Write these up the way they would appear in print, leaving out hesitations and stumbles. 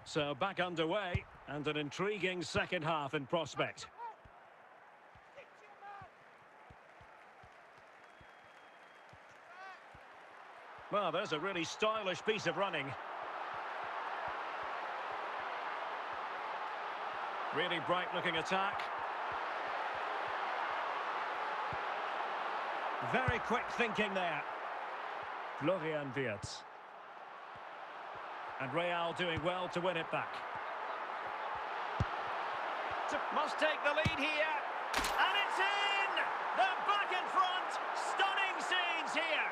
So back underway, and an intriguing second half in prospect. Well, there's a really stylish piece of running. Really bright-looking attack. Very quick thinking there. Florian Wirtz. And Real doing well to win it back. Must take the lead here. And it's in! They're back in front! Stunning scenes here!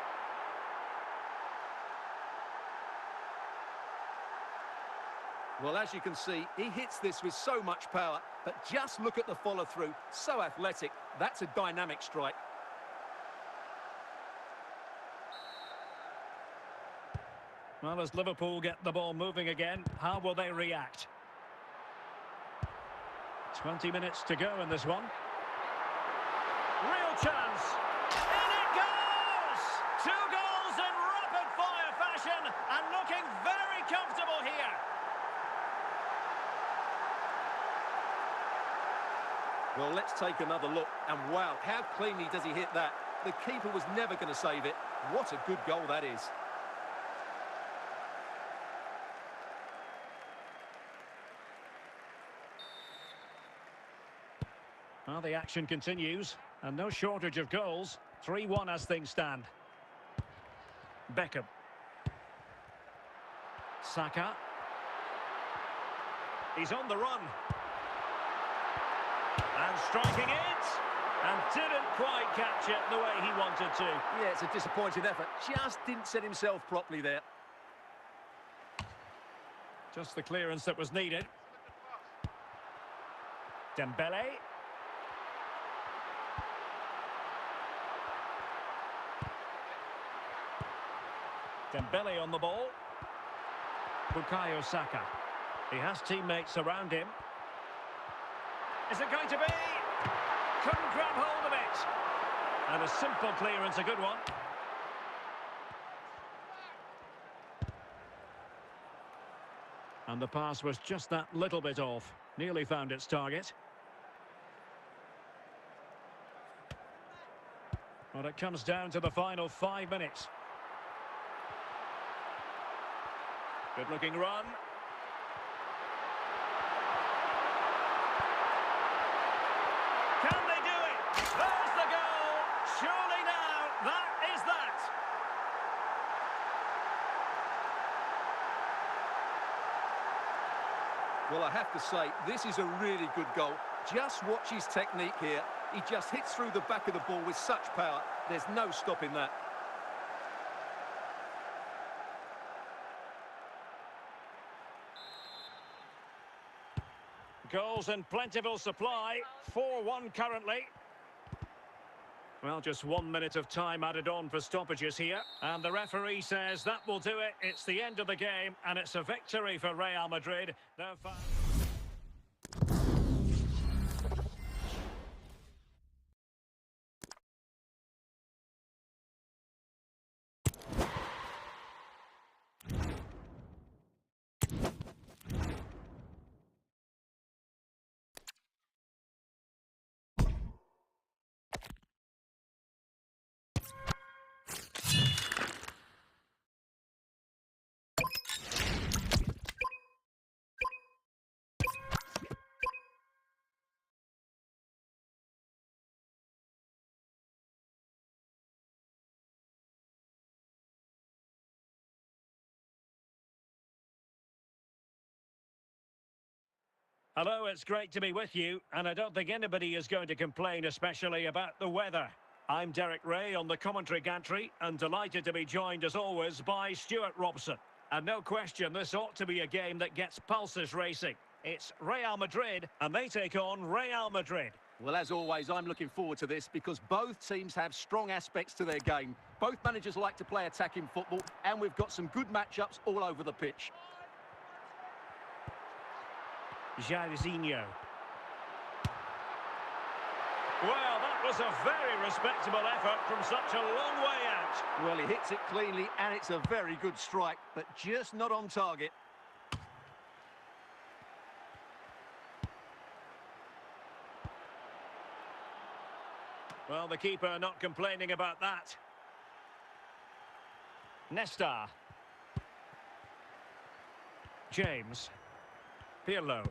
Well, as you can see, he hits this with so much power, but just look at the follow-through. So athletic. That's a dynamic strike. Well, as Liverpool get the ball moving again, how will they react? 20 minutes to go in this one. Real chance. In it goes! 2 goals in rapid-fire fashion and looking very comfortable here. Well, let's take another look. And wow, how cleanly does he hit that? The keeper was never going to save it. What a good goal that is. Well, the action continues, and no shortage of goals. 3-1 as things stand. Beckham. Saka. He's on the run. And striking it. And didn't quite catch it the way he wanted to. Yeah, it's a disappointing effort. Just didn't set himself properly there. Just the clearance that was needed. Dembele. Dembele on the ball. Bukayo Saka. He has teammates around him. Is it going to be? Couldn't grab hold of it. And a simple clearance, a good one. And the pass was just that little bit off. Nearly found its target. Well, it comes down to the final 5 minutes. Good looking run. Can they do it? There's the goal. Surely now, that is that. Well, I have to say, this is a really good goal. Just watch his technique here. He just hits through the back of the ball with such power. There's no stopping that. Goals in plentiful supply. 4-1 currently. Well, just 1 minute of time added on for stoppages here. And the referee says that will do it. It's the end of the game, and it's a victory for Real Madrid. Hello, it's great to be with you, and I don't think anybody is going to complain, especially about the weather. I'm Derek Ray on the commentary gantry, and delighted to be joined, as always, by Stuart Robson. And no question, this ought to be a game that gets pulses racing. It's Real Madrid, and they take on Real Madrid. Well, as always, I'm looking forward to this because both teams have strong aspects to their game. Both managers like to play attacking football, and we've got some good matchups all over the pitch. Jairzinho. Well, that was a very respectable effort from such a long way out. Well, he hits it cleanly, and it's a very good strike, but just not on target. Well, the keeper not complaining about that. Nesta. James. Pirlo.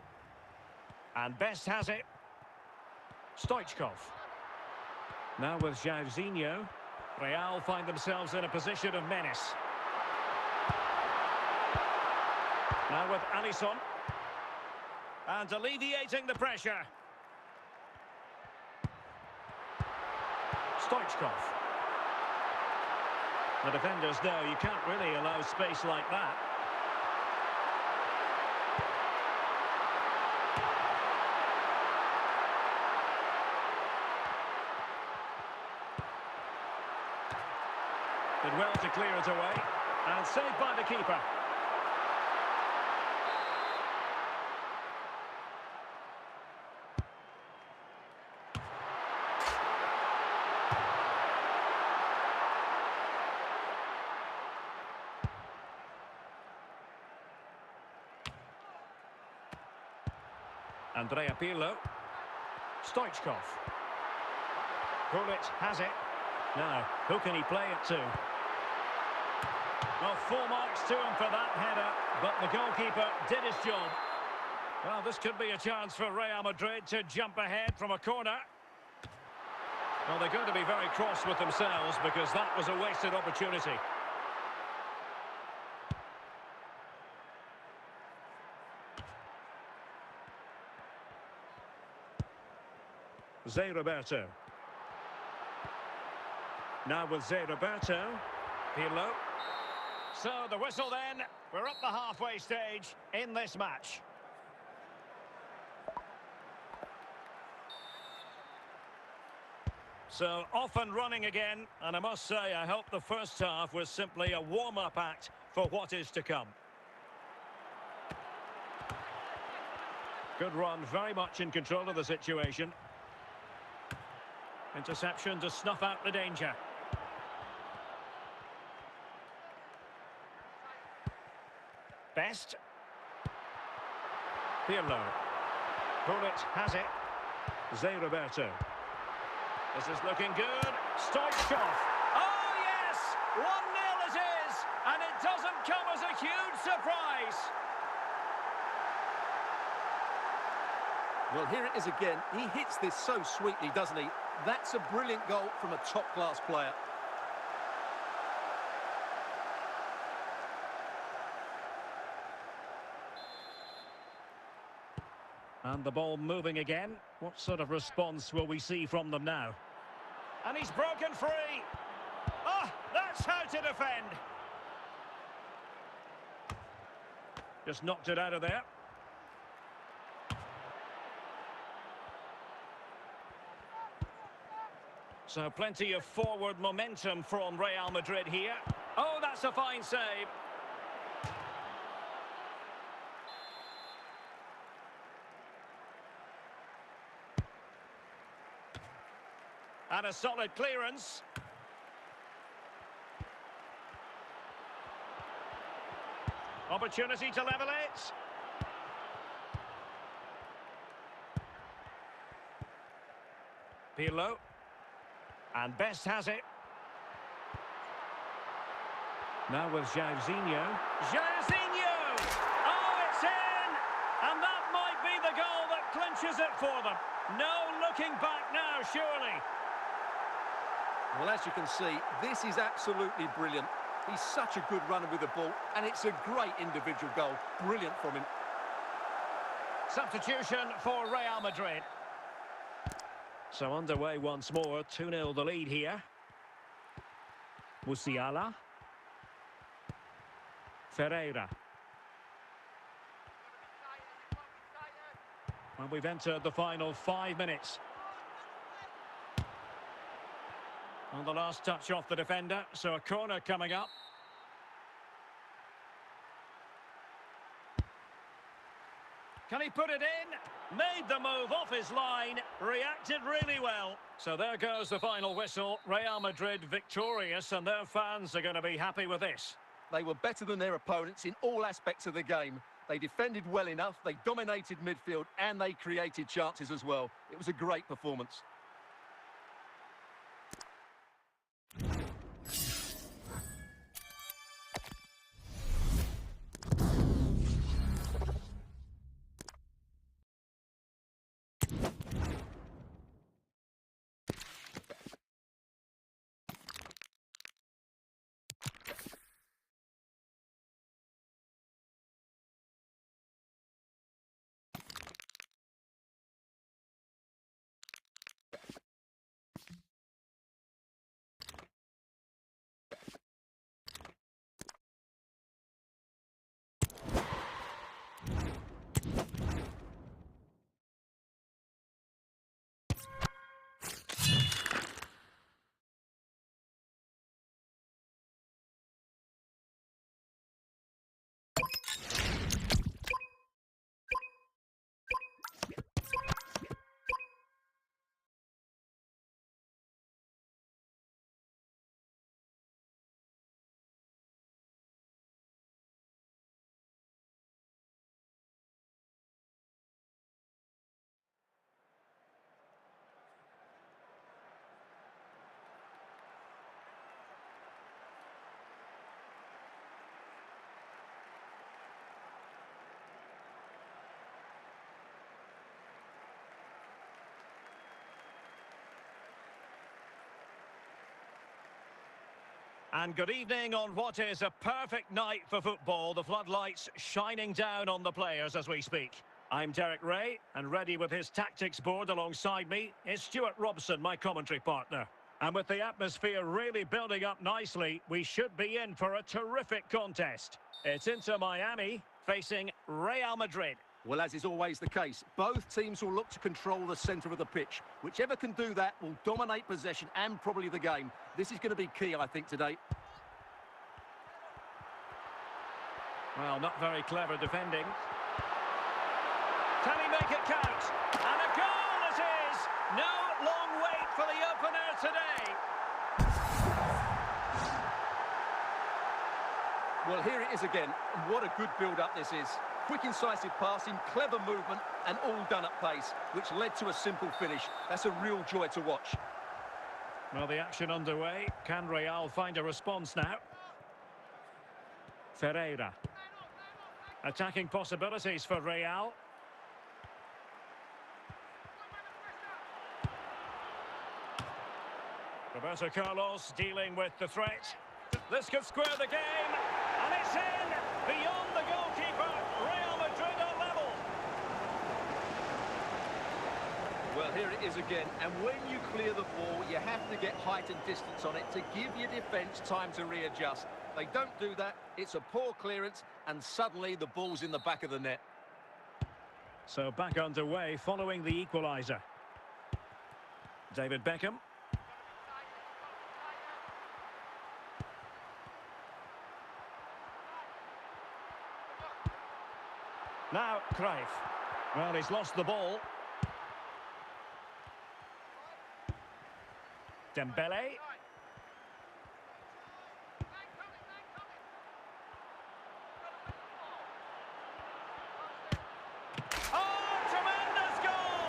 And Best has it. Stoichkov. Now with Jairzinho. Real find themselves in a position of menace. Now with Alisson. And alleviating the pressure. Stoichkov. The defenders know you can't really allow space like that. Did well to clear it away. And saved by the keeper. Andrea Pirlo. Stoichkov. Gullit has it. Now, who can he play it to? Well, full marks to him for that header, but the goalkeeper did his job. Well, this could be a chance for Real Madrid to jump ahead from a corner. Well, they're going to be very cross with themselves because that was a wasted opportunity. Zé Roberto. Now with Zé Roberto. Pirlo. So the whistle then. We're up the halfway stage in this match. So off and running again. And I must say, I hope the first half was simply a warm-up act for what is to come. Good run, very much in control of the situation. Interception to snuff out the danger. Best. Pirlo. Gullit has it. Zé Roberto. This is looking good. Stoichkov. Oh, yes! 1-0 it is! And it doesn't come as a huge surprise. Well, here it is again. He hits this so sweetly, doesn't he? That's a brilliant goal from a top-class player. And the ball moving again. What sort of response will we see from them now? And he's broken free. Oh, that's how to defend. Just knocked it out of there. So plenty of forward momentum from Real Madrid here. Oh, that's a fine save. And a solid clearance. Opportunity to level it. Pirlo. And Best has it. Now with Jairzinho. Jairzinho! Oh, it's in! And that might be the goal that clinches it for them. No looking back now, surely. Well, as you can see, this is absolutely brilliant. He's such a good runner with the ball, and it's a great individual goal. Brilliant from him. Substitution for Real Madrid. So underway once more, 2-0 the lead here. Musiala. Ferreira. And we've entered the final 5 minutes. On the last touch off the defender, so a corner coming up. Can he put it in? Made the move off his line, reacted really well. So there goes the final whistle. Real Madrid victorious, and their fans are going to be happy with this. They were better than their opponents in all aspects of the game. They defended well enough, they dominated midfield, and they created chances as well. It was a great performance. And good evening on what is a perfect night for football. The floodlights shining down on the players as we speak. I'm Derek Ray, and ready with his tactics board alongside me is Stuart Robson, my commentary partner. And with the atmosphere really building up nicely, we should be in for a terrific contest. It's Inter Miami facing Real Madrid. Well, as is always the case, both teams will look to control the centre of the pitch. Whichever can do that will dominate possession and probably the game. This is going to be key, I think, today. Well, not very clever defending. Can he make it count? And a goal it is! No long wait for the opener today. Well, here it is again. What a good build-up this is. Quick, incisive passing, clever movement, and all done at pace, which led to a simple finish. That's a real joy to watch. Well, the action underway. Can Real find a response now? Ferreira. Attacking possibilities for Real. Roberto Carlos dealing with the threat. This could square the game. And it's in! Beyond the goalkeeper. Real Madrid are level. Well, here it is again. And when you clear the ball, you have to get height and distance on it to give your defence time to readjust. They don't do that. It's a poor clearance, and suddenly the ball's in the back of the net. So back underway following the equaliser. David Beckham. Now, Cruyff. Well, he's lost the ball. Dembele. Oh, tremendous goal!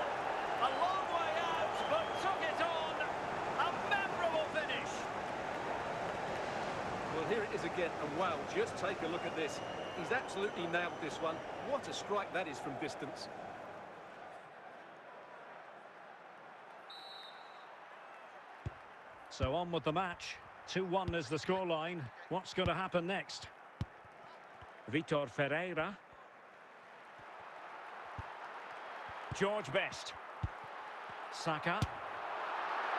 A long way out, but took it on. A memorable finish. Well, here it is again, and wow, just take a look at this. He's absolutely nailed this one. What a strike that is from distance. So on with the match. 2-1 is the scoreline. What's going to happen next? Vitor Ferreira. George Best. Saka.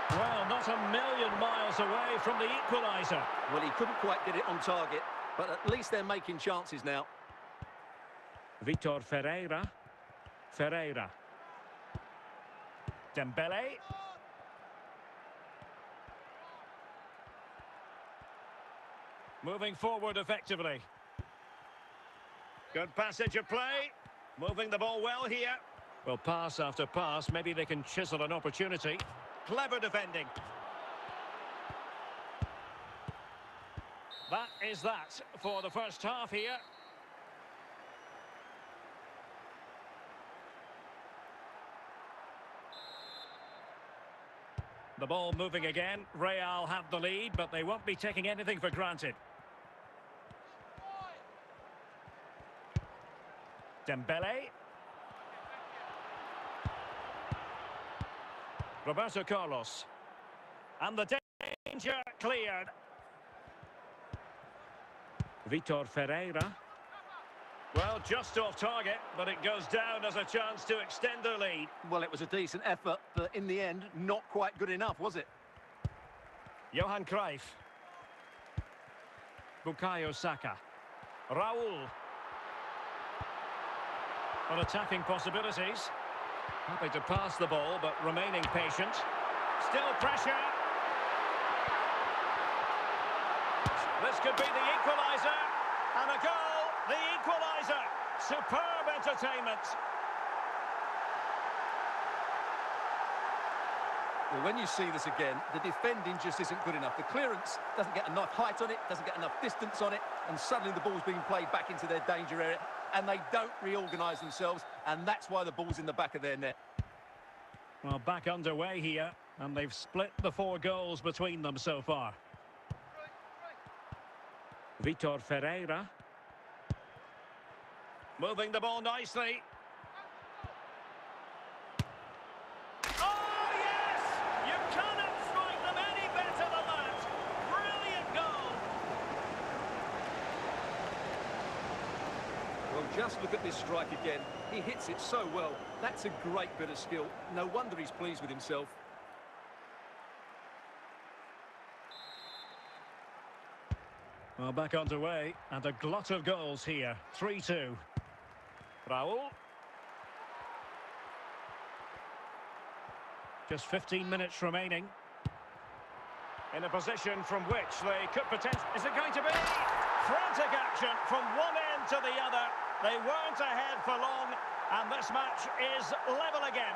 Well, not a million miles away from the equaliser. Well, he couldn't quite get it on target, but at least they're making chances now. Vitor Ferreira. Ferreira. Dembele. Moving forward effectively. Good passage of play. Moving the ball well here. Well, pass after pass. Maybe they can chisel an opportunity. Clever defending. That is that for the first half here. The ball moving again. Real have the lead, but they won't be taking anything for granted. Dembele. Roberto Carlos. And the danger cleared. Vitor Ferreira. Well, just off target, but it goes down as a chance to extend their lead. Well, it was a decent effort, but in the end, not quite good enough, was it? Johan Cruyff. Bukayo Saka. Raul. On attacking possibilities. Happy to pass the ball, but remaining patient. Still pressure. This could be the equaliser. And a goal. The equaliser. Superb entertainment. Well, when you see this again, the defending just isn't good enough. The clearance doesn't get enough height on it, doesn't get enough distance on it, and suddenly the ball's being played back into their danger area, and they don't reorganise themselves, and that's why the ball's in the back of their net. Well, back underway here, and they've split the 4 goals between them so far. Vitor Ferreira. Moving the ball nicely. Oh, yes! You cannot strike them any better than that. Brilliant goal. Just look at this strike again. He hits it so well. That's a great bit of skill. No wonder he's pleased with himself. Well, back underway, and a glut of goals here. 3-2. Raul. Just 15 minutes remaining. In a position from which they could potentially... Is it going to be? Frantic action from one end to the other. They weren't ahead for long, and this match is level again.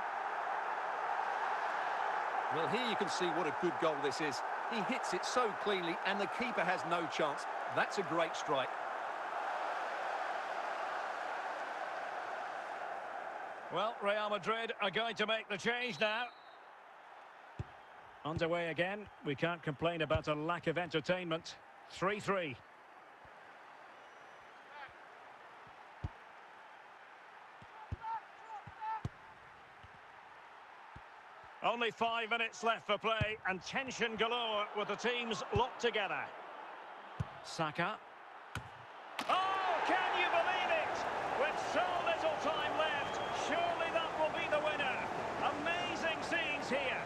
Well, here you can see what a good goal this is. He hits it so cleanly, and the keeper has no chance. That's a great strike. Well, Real Madrid are going to make the change now. Underway again. We can't complain about a lack of entertainment. 3-3. Only 5 minutes left for play, and tension galore with the teams locked together. Saka. Oh, can you believe it? With so little time left, surely that will be the winner. Amazing scenes here.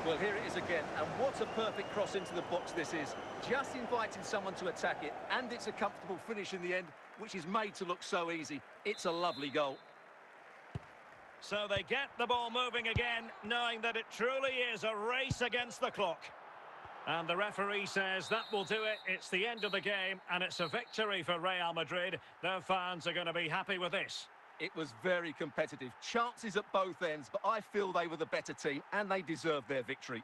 Well, here it is again, and what a perfect cross into the box this is. Just inviting someone to attack it, and it's a comfortable finish in the end, which is made to look so easy. It's a lovely goal. So they get the ball moving again, knowing that it truly is a race against the clock. And the referee says that will do it. It's the end of the game, and it's a victory for Real Madrid. Their fans are going to be happy with this. It was very competitive. Chances at both ends, but I feel they were the better team, and they deserved their victory.